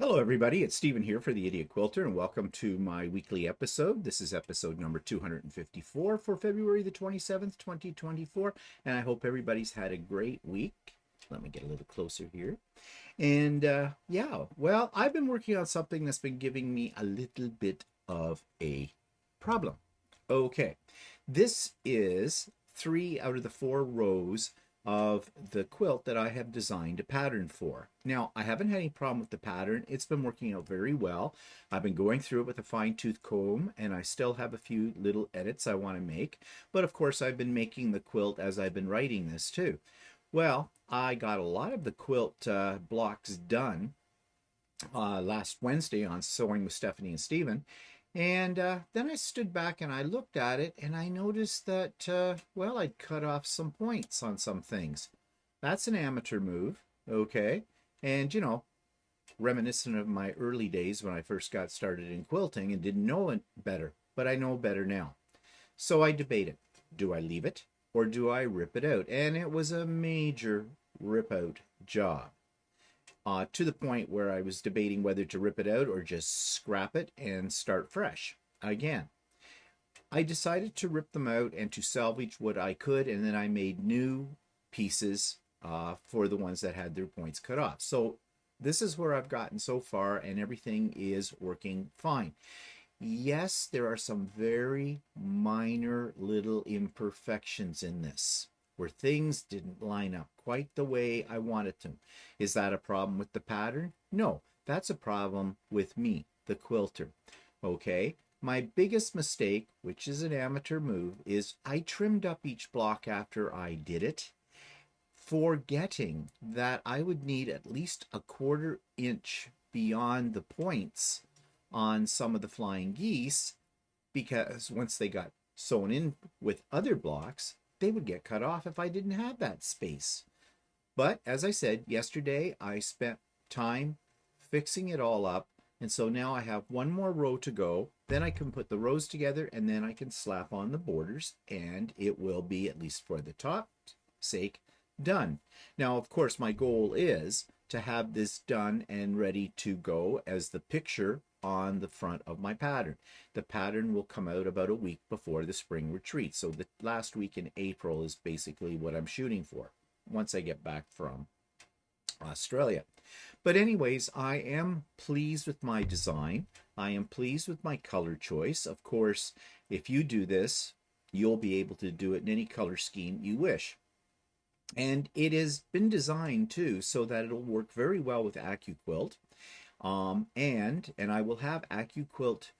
Hello, everybody. It's Stephen here for the Idiot Quilter, and welcome to my weekly episode. This is episode number 254 for February the 27th, 2024, and I hope everybody's had a great week. Let me get a little closer here. And yeah, well, I've been working on something that's been giving me a little bit of a problem. Okay, this is 3 out of the 4 rows of the quilt that I have designed a pattern for. Now, I haven't had any problem with the pattern. It's been working out very well. I've been going through it with a fine-tooth comb, and I still have a few little edits I want to make. But of course, I've been making the quilt as I've been writing this too. Well, I got a lot of the quilt blocks done last Wednesday on Sewing with Stephanie and Stephen. And then I stood back and I looked at it and I noticed that, well, I'd cut off some points on some things. That's an amateur move, okay? And, you know, reminiscent of my early days when I first got started in quilting and didn't know it better, but I know better now. So I debated, do I leave it or do I rip it out? And it was a major rip out job. To the point where I was debating whether to rip it out or just scrap it and start fresh again. I decided to rip them out and to salvage what I could, and then I made new pieces for the ones that had their points cut off. So this is where I've gotten so far, and everything is working fine. Yes, there are some very minor little imperfections in this, where things didn't line up quite the way I wanted them. Is that a problem with the pattern? No, that's a problem with me, the quilter. Okay, my biggest mistake, which is an amateur move, is I trimmed up each block after I did it, forgetting that I would need at least a 1/4 inch beyond the points on some of the flying geese, because once they got sewn in with other blocks, they would get cut off if I didn't have that space. But as I said yesterday, I spent time fixing it all up, and so now I have one more row to go. Then I can put the rows together, and then I can slap on the borders, and it will be, at least for the top sake, done. Now, of course, my goal is to have this done and ready to go as the picture on the front of my pattern. The pattern will come out about a week before the spring retreat. So the last week in April is basically what I'm shooting for once I get back from Australia. But anyways, I am pleased with my design. I am pleased with my color choice. Of course, if you do this, you'll be able to do it in any color scheme you wish. And it has been designed too so that it'll work very well with AccuQuilt. And I will have AccuQuilt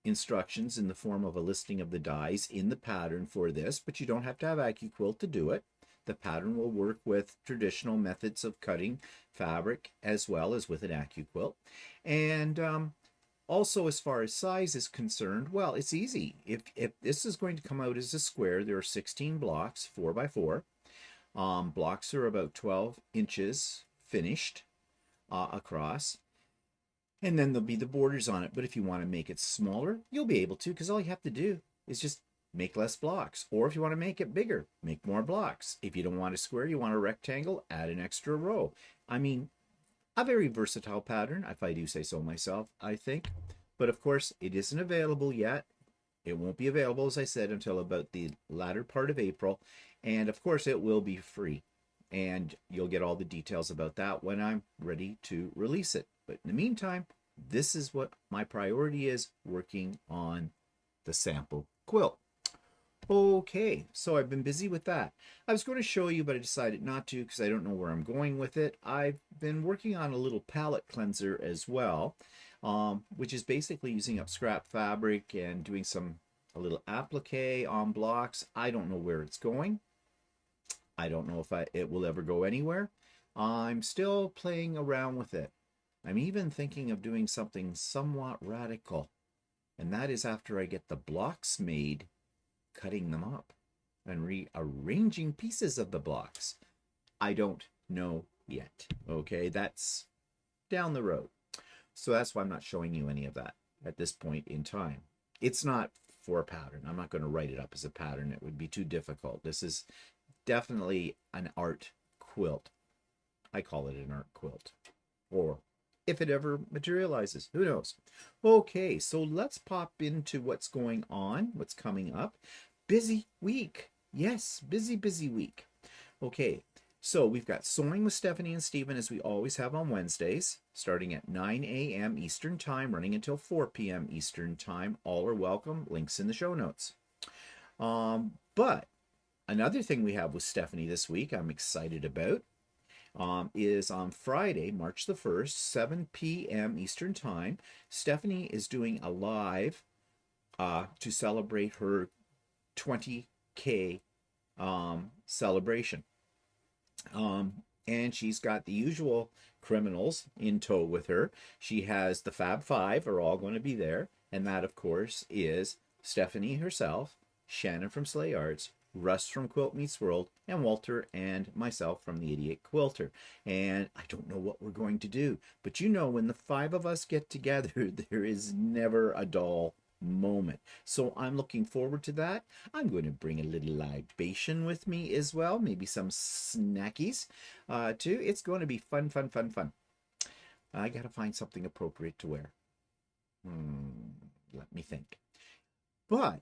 instructions in the form of a listing of the dies in the pattern for this, but you don't have to have AccuQuilt to do it. The pattern will work with traditional methods of cutting fabric as well as with an AccuQuilt. And also, as far as size is concerned, well, it's easy. If this is going to come out as a square, there are 16 blocks, 4 by 4. Blocks are about 12 inches finished across, and then there'll be the borders on it. But if you want to make it smaller, you'll be able to, because all you have to do is just make less blocks. Or if you want to make it bigger, make more blocks. If you don't want a square, you want a rectangle, add an extra row. I mean, a very versatile pattern, if I do say so myself, I think. But of course, it isn't available yet. It won't be available, as I said, until about the latter part of April. And of course, it will be free. And you'll get all the details about that when I'm ready to release it. But in the meantime, this is what my priority is, working on the sample quilt. Okay, so I've been busy with that. I was going to show you, but I decided not to because I don't know where I'm going with it. I've been working on a little palette cleanser as well, which is basically using up scrap fabric and doing a little applique on blocks. I don't know where it's going. I don't know if it will ever go anywhere. I'm still playing around with it. I'm even thinking of doing something somewhat radical, and that is after I get the blocks made, cutting them up and rearranging pieces of the blocks. I don't know yet. Okay, that's down the road. So that's why I'm not showing you any of that at this point in time. It's not for a pattern. I'm not going to write it up as a pattern. It would be too difficult. This is definitely an art quilt. I call it an art quilt, or if it ever materializes. Who knows? Okay, so let's pop into what's going on, what's coming up. Busy week. Yes, busy, busy week. Okay, so we've got Sewing with Stephanie and Stephen as we always have on Wednesdays, starting at 9 a.m. Eastern Time, running until 4 p.m. Eastern Time. All are welcome. Links in the show notes. But another thing we have with Stephanie this week I'm excited about is on Friday, March the 1st, 7 p.m. Eastern Time. Stephanie is doing a live to celebrate her 20K celebration. And she's got the usual criminals in tow with her. She has the Fab Five are all going to be there. And that, of course, is Stephanie herself, Shannon from Slay Arts, Russ from Quilt Meets World, and Walter and myself from the Idiot Quilter. And I don't know what we're going to do, but you know, when the five of us get together, there is never a dull moment. So I'm looking forward to that. I'm going to bring a little libation with me as well, maybe some snackies too. It's going to be fun, fun, fun, fun. I got to find something appropriate to wear. Let me think. But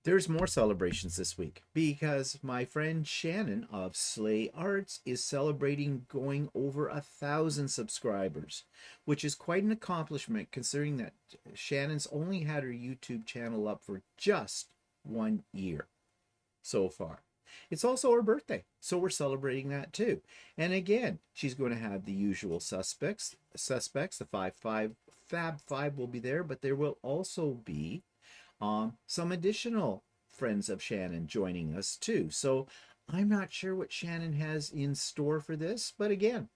there's more celebrations this week because my friend Shannon of Slay Arts is celebrating going over 1,000 subscribers, which is quite an accomplishment considering that Shannon's only had her YouTube channel up for just 1 year so far. It's also her birthday, so we're celebrating that too. And again, she's going to have the usual suspects. The Fab Five will be there, but there will also be some additional friends of Shannon joining us too. So I'm not sure what Shannon has in store for this, but again,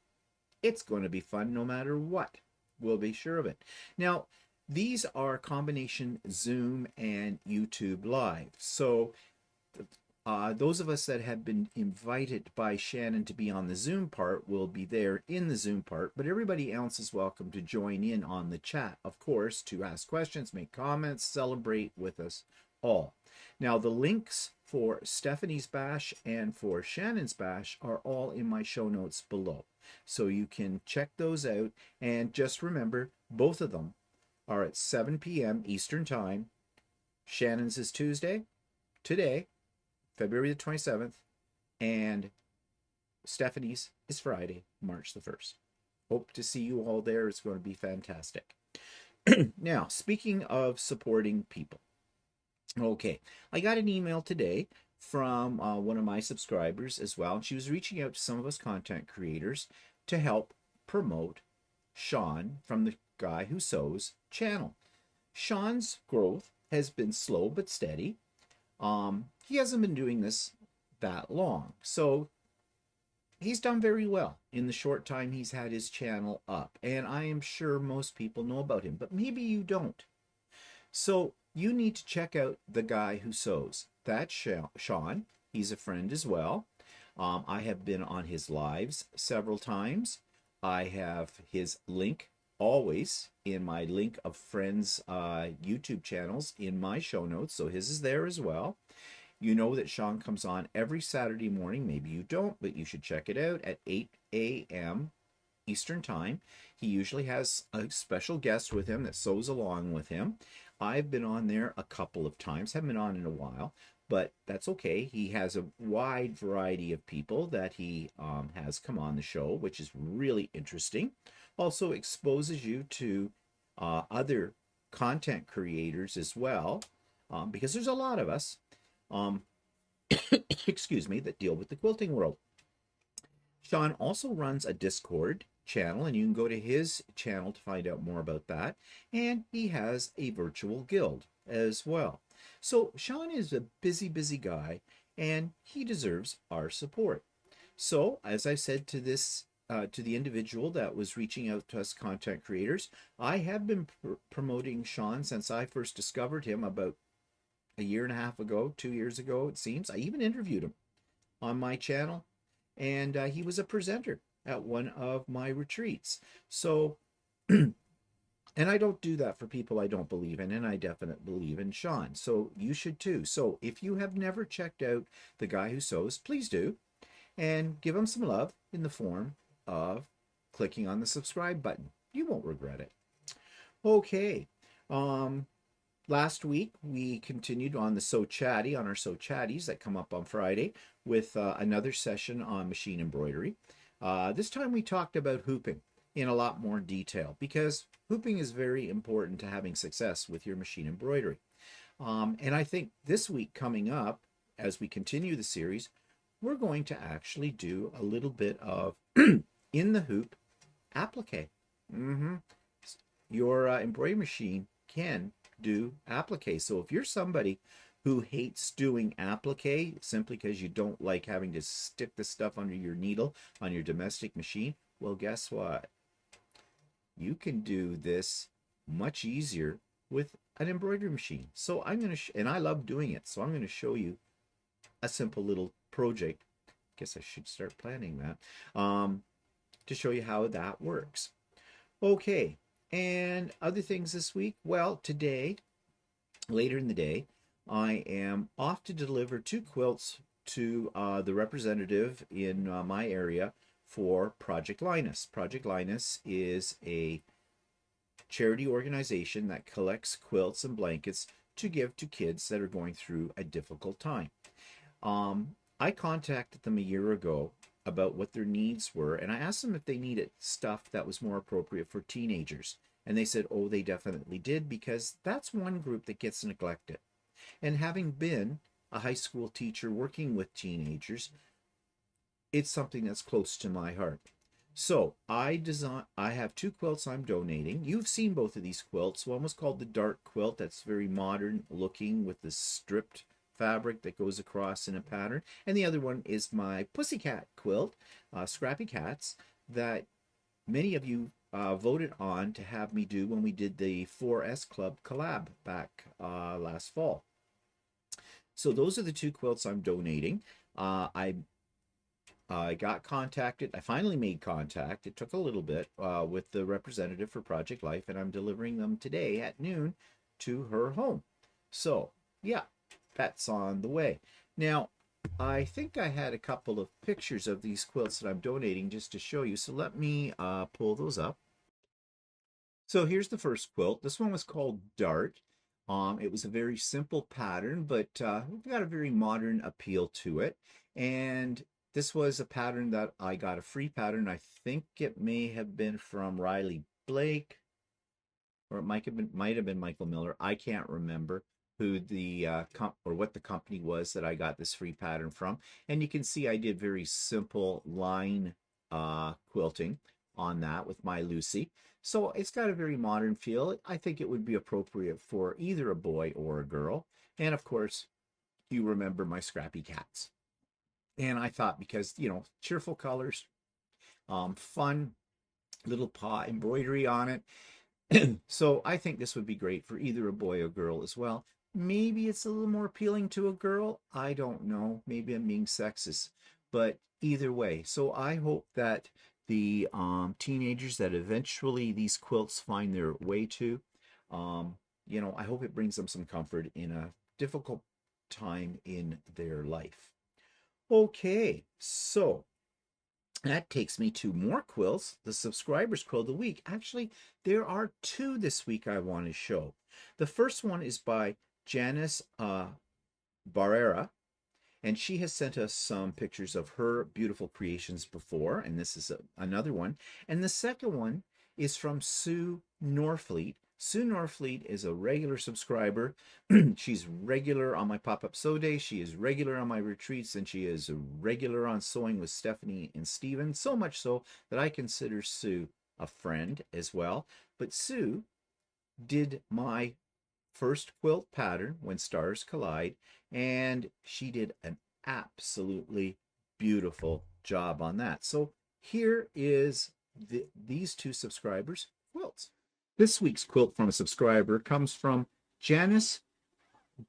it's going to be fun no matter what. We'll be sure of it. Now, these are combination Zoom and YouTube Live. So those of us that have been invited by Shannon to be on the Zoom part will be there in the Zoom part, but everybody else is welcome to join in on the chat, of course, to ask questions, make comments, celebrate with us all. Now, the links for Stephanie's Bash and for Shannon's Bash are all in my show notes below. So you can check those out, and just remember, both of them are at 7 p.m. Eastern Time. Shannon's is Tuesday, today, February the 27th, and Stephanie's is Friday, March the 1st. Hope to see you all there. It's going to be fantastic. Now, speaking of supporting people. Okay, I got an email today from one of my subscribers as well, and she was reaching out to some of us content creators to help promote Sean from the Guy Who Sews channel. Sean's growth has been slow but steady. He hasn't been doing this that long, so he's done very well in the short time he's had his channel up, and I am sure most people know about him, but maybe you don't. So you need to check out The Guy Who Sews. That's Sean. He's a friend as well. I have been on his lives several times. I have his link always in my link of friends YouTube channels in my show notes, so his is there as well. You know that Sean comes on every Saturday morning. Maybe you don't, but you should check it out at 8 a.m. Eastern Time. He usually has a special guest with him that sews along with him. I've been on there a couple of times, haven't been on in a while, but that's okay. He has a wide variety of people that he has come on the show, which is really interesting. Also exposes you to other content creators as well, because there's a lot of us, excuse me, that deal with the quilting world. Sean also runs a Discord channel, and you can go to his channel to find out more about that. And he has a virtual guild as well. So Sean is a busy, busy guy, and he deserves our support. So, as I said to this, to the individual that was reaching out to us content creators, I have been promoting Sean since I first discovered him about a year and a half ago, 2 years ago, it seems. I even interviewed him on my channel, and he was a presenter at one of my retreats. So, and I don't do that for people I don't believe in, and I definitely believe in Sean. So you should too. So if you have never checked out The Guy Who Sews, please do, and give him some love in the form of clicking on the subscribe button. You won't regret it. Okay. Um, Last week we continued on the So Chatty, on our So Chatties that come up on Friday, with another session on machine embroidery. This time we talked about hooping in a lot more detail because hooping is very important to having success with your machine embroidery. And I think this week coming up, as we continue the series, we're going to actually do a little bit of in the hoop applique. Mm-hmm. Your embroidery machine can do applique. So if you're somebody who hates doing applique simply because you don't like having to stick the stuff under your needle on your domestic machine, well, guess what? You can do this much easier with an embroidery machine. So I'm going to, and I love doing it. So I'm going to show you a simple little project. Guess I should start planning that to show you how that works. Okay, and other things this week. Well, today, later in the day, I am off to deliver 2 quilts to the representative in my area for Project Linus. Project Linus is a charity organization that collects quilts and blankets to give to kids that are going through a difficult time. I contacted them a year ago about what their needs were, and I asked them if they needed stuff that was more appropriate for teenagers. And they said, oh, they definitely did, because that's one group that gets neglected. And having been a high school teacher working with teenagers, it's something that's close to my heart. So I have 2 quilts I'm donating. You've seen both of these quilts. One was called the Dark Quilt. That's very modern looking with this stripped fabric that goes across in a pattern. And the other one is my Pussycat quilt, Scrappy Cats, that many of you voted on to have me do when we did the 4S Club collab back last fall. So those are the 2 quilts I'm donating. I got contacted. I finally made contact. It took a little bit with the representative for Project Life, and I'm delivering them today at noon to her home. So, yeah, that's on the way. Now, I think I had a couple of pictures of these quilts that I'm donating just to show you. So let me pull those up. So here's the first quilt. This one was called Dart. It was a very simple pattern, but we've got a very modern appeal to it. And this was a pattern that I got a free pattern. I think it may have been from Riley Blake, or it might have been Michael Miller. I can't remember who the or what the company was that I got this free pattern from. And you can see I did very simple line quilting on that with my Lucy. So it's got a very modern feel. I think it would be appropriate for either a boy or a girl. And of course, you remember my Scrappy Cats. And I thought, because, you know, cheerful colors, fun little paw embroidery on it. So I think this would be great for either a boy or girl as well. Maybe it's a little more appealing to a girl. I don't know. Maybe I'm being sexist. But either way, so I hope that the teenagers that eventually these quilts find their way to, you know, I hope it brings them some comfort in a difficult time in their life. Okay, so that takes me to more quilts, the subscribers quilt of the week. Actually, there are 2 this week I want to show. The first one is by Janice Barrera, and she has sent us some pictures of her beautiful creations before, and this is another one. And the second one is from Sue Norfleet. Sue Norfleet is a regular subscriber. She's regular on my pop-up sew day. She is regular on my retreats, and she is regular on sewing with Stephanie and Steven. So much so that I consider Sue a friend as well. But Sue did my first quilt pattern, When Stars Collide, and she did an absolutely beautiful job on that. So here is these 2 subscribers' quilts. This week's quilt from a subscriber comes from Janice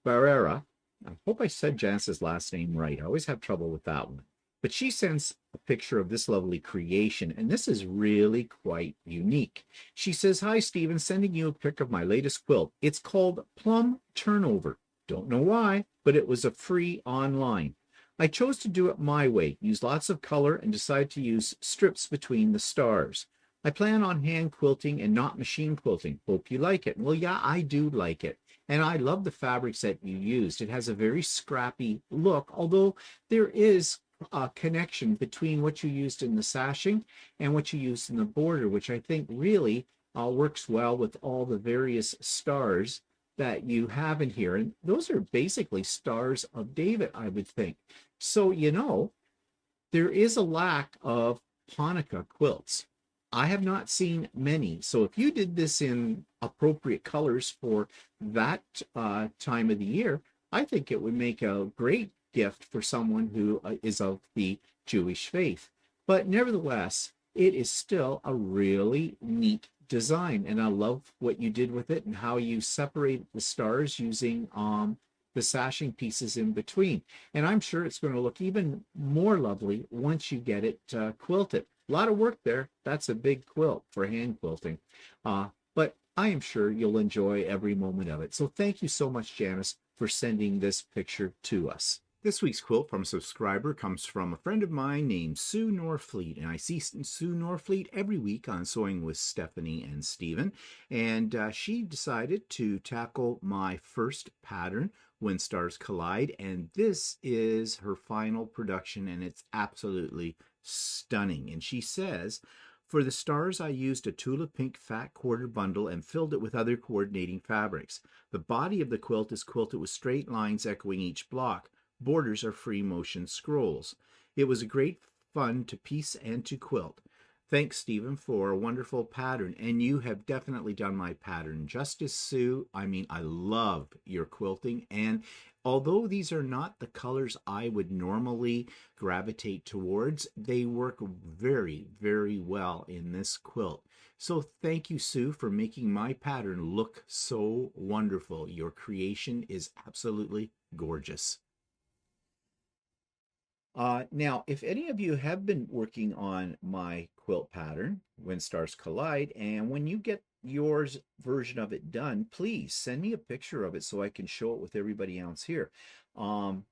Barrera. I hope I said Janice's last name right. I always have trouble with that one. But she sends a picture of this lovely creation, and this is really quite unique. She says, "Hi, Stephen, sending you a pic of my latest quilt. It's called Plum Turnover. Don't know why, but it was a free online. I chose to do it my way, use lots of color, and decided to use strips between the stars. I plan on hand quilting and not machine quilting. Hope you like it. Well, yeah, I do like it. And I love the fabrics that you used. It has a very scrappy look, although there is a connection between what you used in the sashing and what you used in the border, which I think really works well with all the various stars that you have in here. And those are basically stars of David, I would think. So, there is a lack of Hanukkah quilts. I have not seen many. So if you did this in appropriate colors for that time of the year, I think it would make a great gift for someone who is of the Jewish faith. But nevertheless, it is still a really neat design, and I love what you did with it and how you separate the stars using the sashing pieces in between. And I'm sure it's going to look even more lovely once you get it quilted. A lot of work there. That's a big quilt for hand quilting. But I am sure you'll enjoy every moment of it. So thank you so much, Janice, for sending this picture to us. This week's quilt from a subscriber comes from a friend of mine named Sue Norfleet, and I see Sue Norfleet every week on Sewing with Stephanie and Stephen, and she decided to tackle my first pattern, When Stars Collide, and this is her final production, and it's absolutely stunning. And she says, for the stars, I used a Tula Pink fat quarter bundle and filled it with other coordinating fabrics. The body of the quilt is quilted with straight lines echoing each block. Borders are free motion scrolls. It was a great fun to piece and to quilt. Thanks, Stephen, for a wonderful pattern. And you have definitely done my pattern justice, Sue. I mean, I love your quilting. And although these are not the colors I would normally gravitate towards, they work very, very well in this quilt. So thank you, Sue, for making my pattern look so wonderful. Your creation is absolutely gorgeous. Now, if any of you have been working on my quilt pattern, When Stars Collide, and when you get yours version of it done, please send me a picture of it so I can show it with everybody else here. And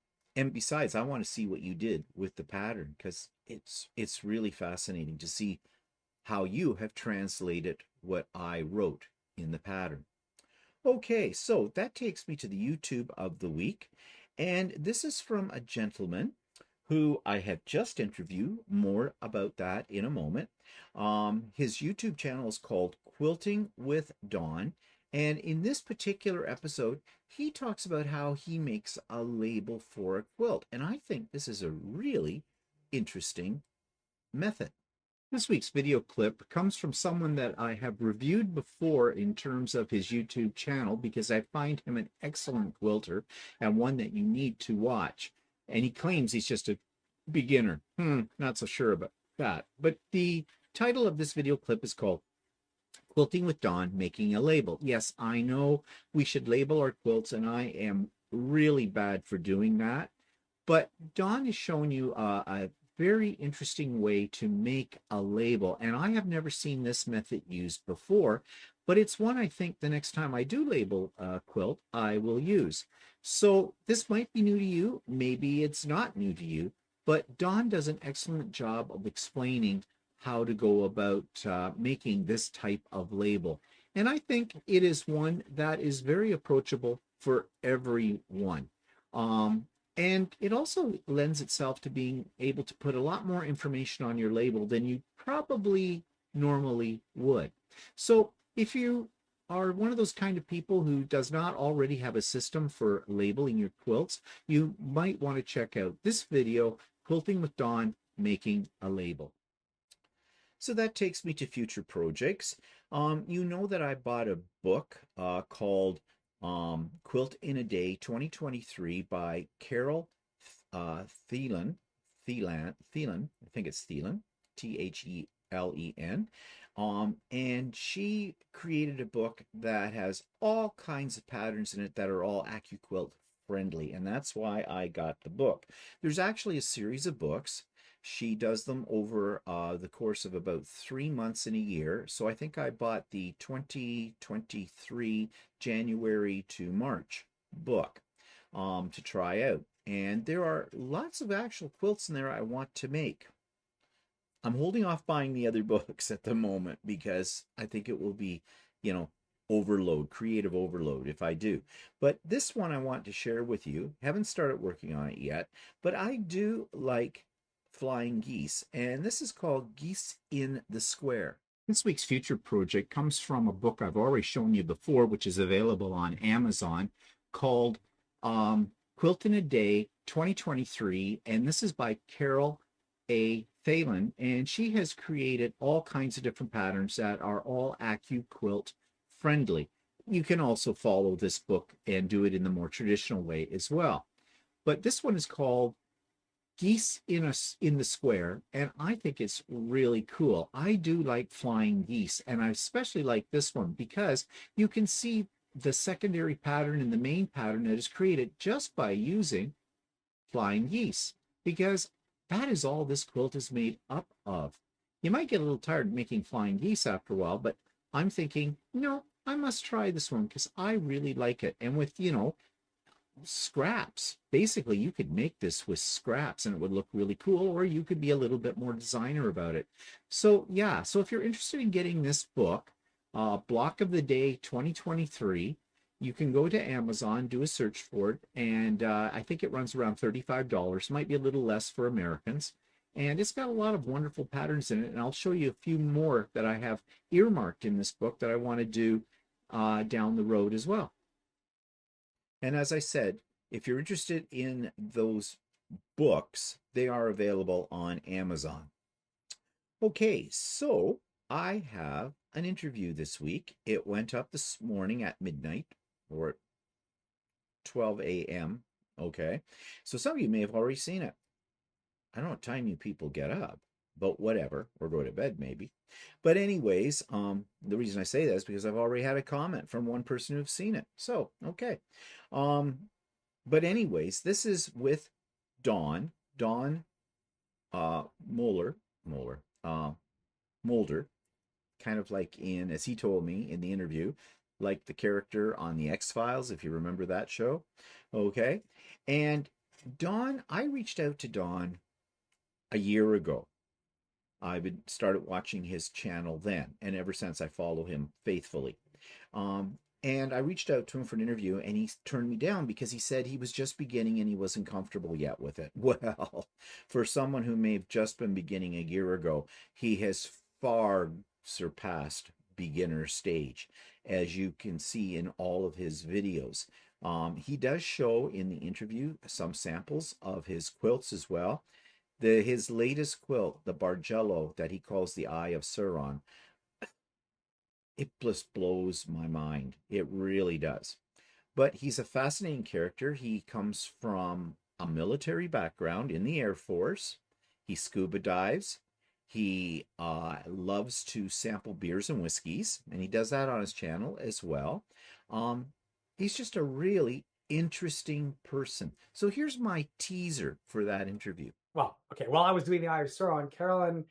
besides, I want to see what you did with the pattern, because it's really fascinating to see how you have translated what I wrote in the pattern. Okay, so that takes me to the YouTube of the week, and this is from a gentleman who I have just interviewed. More about that in a moment. His YouTube channel is called Quilting with Dawn. And in this particular episode, he talks about how he makes a label for a quilt. And I think this is a really interesting method. This week's video clip comes from someone that I have reviewed before in terms of his YouTube channel, because I find him an excellent quilter and one that you need to watch. And he claims he's just a beginner. Not so sure about that. But the title of this video clip is called Quilting with Dawn, Making a Label. Yes, I know we should label our quilts, and I am really bad for doing that. But Dawn is showing you a very interesting way to make a label, and I have never seen this method used before, but it's one I think the next time I do label a quilt, I will use. So this might be new to you, maybe it's not new to you, but Dawn does an excellent job of explaining how to go about making this type of label. And I think it is one that is very approachable for everyone. And it also lends itself to being able to put a lot more information on your label than you probably normally would. So if you are one of those kind of people who does not already have a system for labeling your quilts, you might want to check out this video, Quilting with Dawn, Making a Label. So that takes me to future projects. You know that I bought a book called Quilt in a Day 2023 by Carol Thielen, I think it's Thielen, Thelen. And she created a book that has all kinds of patterns in it that are all AccuQuilt friendly, and that's why I got the book. There's actually a series of books. She does them over the course of about 3 months in a year. So I think I bought the 2023 January to March book to try out. And there are lots of actual quilts in there I want to make. I'm holding off buying the other books at the moment because I think it will be, you know, overload, creative overload if I do. But this one I want to share with you. Haven't started working on it yet, but I do like flying geese, and this is called Geese in the Square. This week's future project comes from a book I've already shown you before, which is available on Amazon, called Quilt in a Day 2023, and this is by Carol A. Phelan, and she has created all kinds of different patterns that are all AccuQuilt friendly. You can also follow this book and do it in the more traditional way as well. But this one is called Geese in the Square, and I think it's really cool. I do like flying geese, and I especially like this one because you can see the secondary pattern and the main pattern that is created just by using flying geese, because that is all this quilt is made up of. You might get a little tired making flying geese after a while, but I'm thinking, no, I must try this one because I really like it. And with, scraps, basically you could make this with scraps and it would look really cool, or you could be a little bit more designer about it. So yeah, so if you're interested in getting this book, Block of the Day 2023, you can go to Amazon, do a search for it, and I think it runs around $35. Might be a little less for Americans. And it's got a lot of wonderful patterns in it, and I'll show you a few more that I have earmarked in this book that I want to do down the road as well. And as I said, if you're interested in those books, they are available on Amazon. Okay, so I have an interview this week. It went up this morning at midnight or 12 a.m. Okay, so some of you may have already seen it. I don't know what time you people get up, but whatever, or go to bed maybe. But anyways, the reason I say that is because I've already had a comment from one person who's seen it. So, okay. But anyways, this is with Dawn Mulder, kind of like in, as he told me in the interview, like the character on the X-Files, if you remember that show. Okay. And Dawn, I reached out to Dawn a year ago. I started watching his channel then, and ever since I follow him faithfully. And I reached out to him for an interview, and he turned me down because he said he was just beginning and he wasn't comfortable yet with it. Well, for someone who may have just been beginning a year ago, he has far surpassed beginner stage, as you can see in all of his videos. He does show in the interview some samples of his quilts as well. His latest quilt, the Bargello, that he calls the Eye of Soron, it just blows my mind. It really does. But he's a fascinating character. He comes from a military background in the Air Force. He scuba dives. He loves to sample beers and whiskeys, and he does that on his channel as well. He's just a really interesting person. So here's my teaser for that interview. Well, okay, while I was doing the Eye of Soron, Carolyn,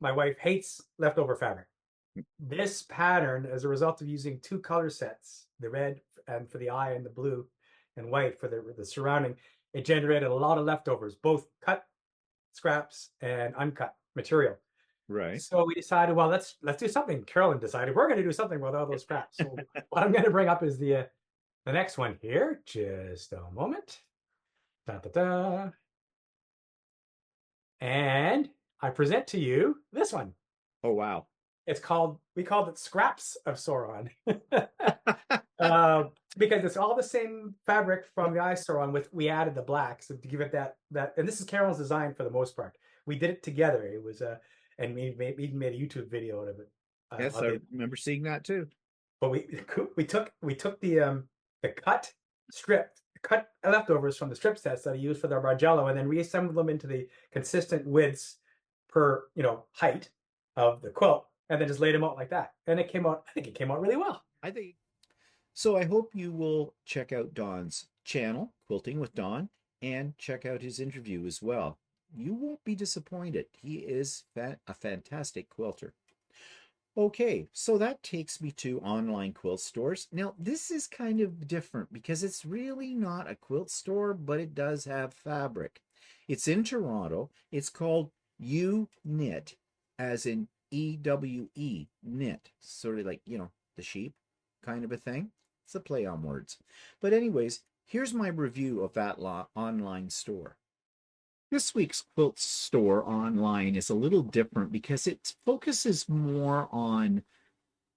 my wife, hates leftover fabric. This pattern, as a result of using two color sets, the red and for the eye and the blue and white for the surrounding, it generated a lot of leftovers, both cut scraps and uncut material. Right. So we decided, well, let's do something. Carolyn decided we're going to do something with all those scraps. So what I'm going to bring up is the next one here. Just a moment. Da, da, da. And I present to you this one. Oh, wow. We called it Scraps of Soron. Because it's all the same fabric from the Eye of Soron, we added the black, so to give it that, and this is Carol's design for the most part. We did it together. It was and we even made a YouTube video out of it. Yes, I remember seeing that too. But we took the cut leftovers from the strip sets that I used for the Bargello, and then reassembled them into the consistent widths per height of the quilt, and then just laid them out like that. And it came out, I think it came out really well. I think so. I hope you will check out Dawn's channel, Quilting with Dawn, and check out his interview as well. You won't be disappointed. He is a fantastic quilter. Okay, so that takes me to online quilt stores. Now, this is kind of different because it's really not a quilt store, but it does have fabric. It's in Toronto. It's called Eweknit, as in EWE, knit, sort of like, the sheep kind of a thing. It's a play on words. But anyways, here's my review of that online store. This week's quilt store online is a little different because it focuses more on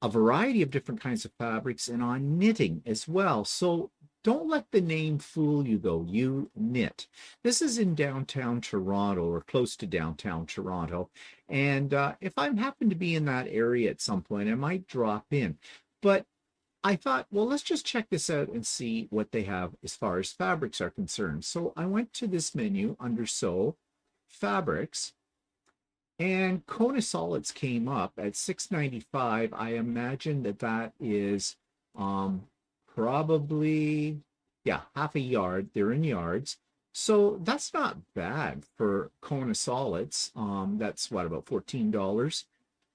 a variety of different kinds of fabrics and on knitting as well. So don't let the name fool you, though. Eweknit. This is in downtown Toronto, or close to downtown Toronto. And if I happen to be in that area at some point, I might drop in. But I thought, well, let's just check this out and see what they have as far as fabrics are concerned. So I went to this menu under Sew, Fabrics, and Kona Solids came up at $6.95. I imagine that is probably, yeah, half a yard. They're in yards. So that's not bad for Kona Solids. That's what, about $14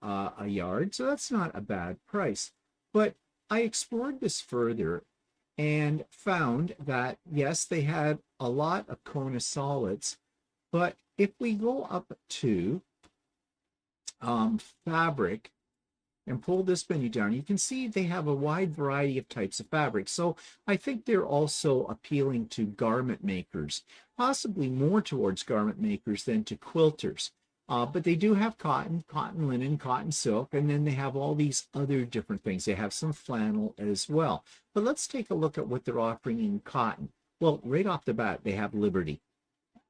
a yard. So that's not a bad price. But I explored this further and found that, yes, they had a lot of Kona Solids. But if we go up to fabric and pull this menu down, you can see they have a wide variety of types of fabric. So I think they're also appealing to garment makers, possibly more towards garment makers than to quilters. But they do have cotton, cotton linen, cotton silk, and then they have all these other different things. They have some flannel as well. But let's take a look at what they're offering in cotton. Well, right off the bat, they have Liberty,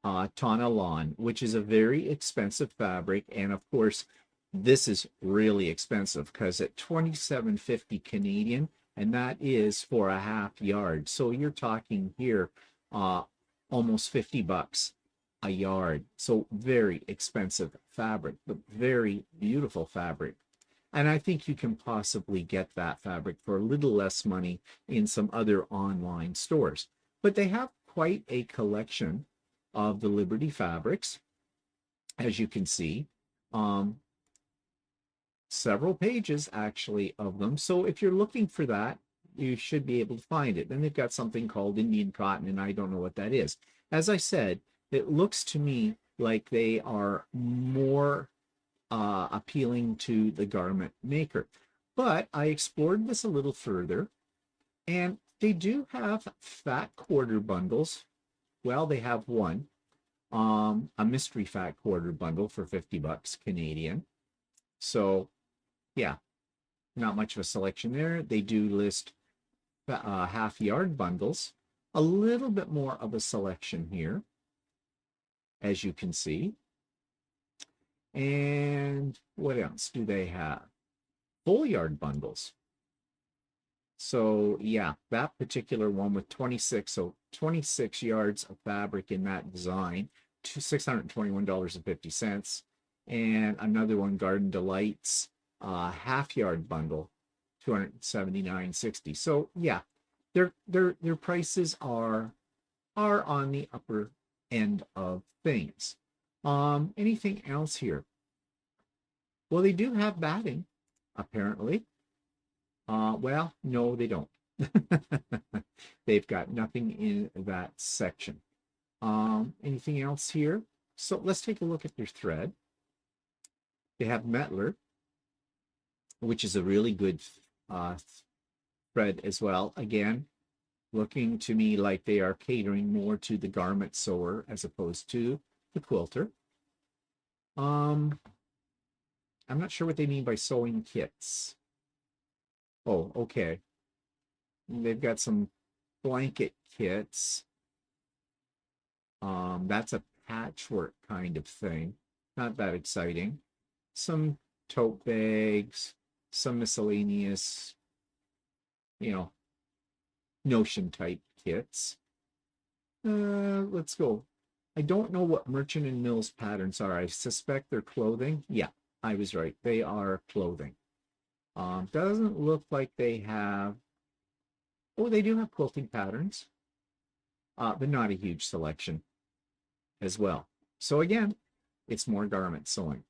Tana Lawn, which is a very expensive fabric. And of course, this is really expensive because at $27.50 Canadian, and that is for a half yard. So you're talking here almost $50 a yard. So very expensive fabric, but very beautiful fabric. And I think you can possibly get that fabric for a little less money in some other online stores. But they have quite a collection of the Liberty fabrics, as you can see. Several pages actually of them. So if you're looking for that, you should be able to find it. Then they've got something called Indian cotton, and I don't know what that is. As I said, it looks to me like they are more appealing to the garment maker. But I explored this a little further, and they do have fat quarter bundles. Well, they have one, a mystery fat quarter bundle for $50 Canadian. So, yeah, not much of a selection there. They do list half yard bundles, a little bit more of a selection here, as you can see. And what else do they have? Full yard bundles. So yeah, that particular one with 26 yards of fabric in that design, $621.50. And another one, Garden Delights, half yard bundle, $279.60. So yeah, their prices are on the upper end of things. Anything else here? Well, they do have batting, apparently. Well, no, they don't. They've got nothing in that section. Anything else here? So let's take a look at their thread. They have Metler, which is a really good thread as well. Again, looking to me like they are catering more to the garment sewer as opposed to the quilter. I'm not sure what they mean by sewing kits. Oh, okay. They've got some blanket kits. That's a patchwork kind of thing. Not that exciting. Some tote bags, some miscellaneous, notion type kits. Let's go. I don't know what Merchant and Mills patterns are. I suspect they're clothing. Yeah, I was right. They are clothing. Doesn't look like they have. Oh, they do have quilting patterns, but not a huge selection as well. So again, it's more garment sewing.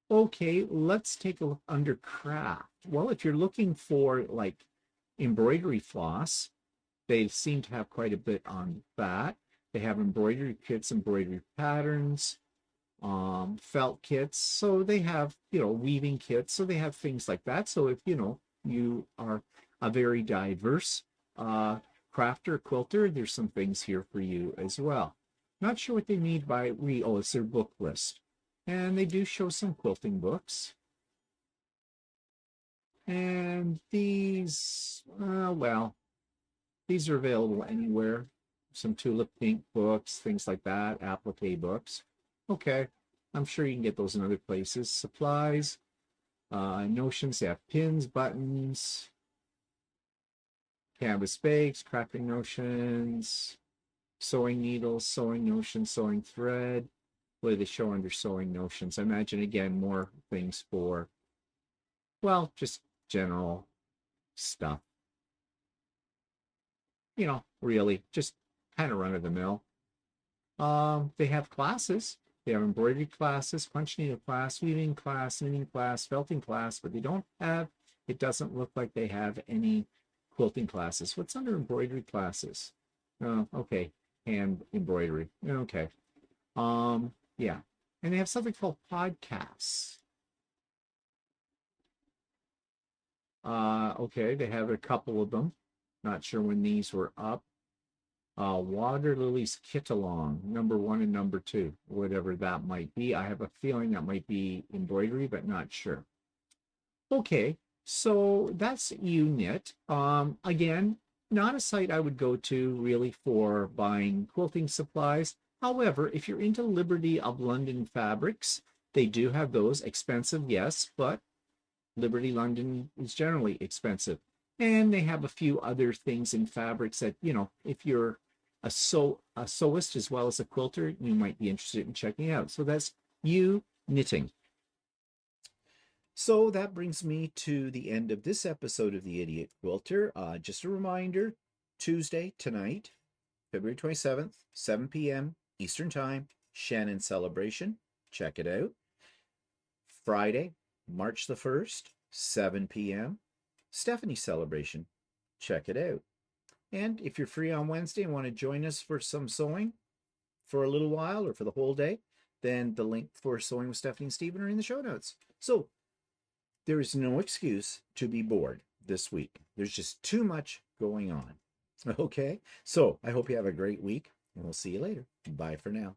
Okay, let's take a look under craft. Well, if you're looking for like embroidery floss, they seem to have quite a bit on that. They have embroidery kits, embroidery patterns, felt kits. So they have, weaving kits. So they have things like that. So if, you are a very diverse crafter, quilter, there's some things here for you as well. Not sure what they mean by oh, it's their book list. And they do show some quilting books. And these, well, these are available anywhere. Some tulip pink books, things like that, applique books. Okay, I'm sure you can get those in other places. Supplies, notions, they have pins, buttons, canvas bakes, crafting notions, sewing needles, sewing notions, sewing thread. What do they show under sewing notions? I imagine, again, more things for, well, just general stuff. Really just kind of run of the mill. They have classes. They have embroidery classes, punch needle class, weaving class, knitting class, felting class, but they don't have, it doesn't look like they have any quilting classes. What's under embroidery classes? Oh, okay. Hand embroidery. Okay. Yeah. And they have something called podcasts. Okay, they have a couple of them. Not sure when these were up. Water Lilies Kit Along, number 1 and number 2, whatever that might be. I have a feeling that might be embroidery, but not sure. Okay, so that's Eweknit. Again, not a site I would go to really for buying quilting supplies. However, if you're into Liberty of London fabrics, they do have those. Expensive, yes, but Liberty London is generally expensive. And they have a few other things in fabrics that, if you're a sewist as well as a quilter, you might be interested in checking out. So that's Eweknitting. So that brings me to the end of this episode of the Idiot Quilter. Just a reminder, Tuesday tonight, February 27th, 7 p.m. Eastern Time, Shannon celebration. Check it out. Friday, March the 1st, 7 p.m. Stephanie celebration. Check it out. And if you're free on Wednesday and want to join us for some sewing for a little while or for the whole day, then the link for Sewing with Stephanie and Stephen are in the show notes. So there is no excuse to be bored this week. There's just too much going on. Okay, so I hope you have a great week, and we'll see you later. Bye for now.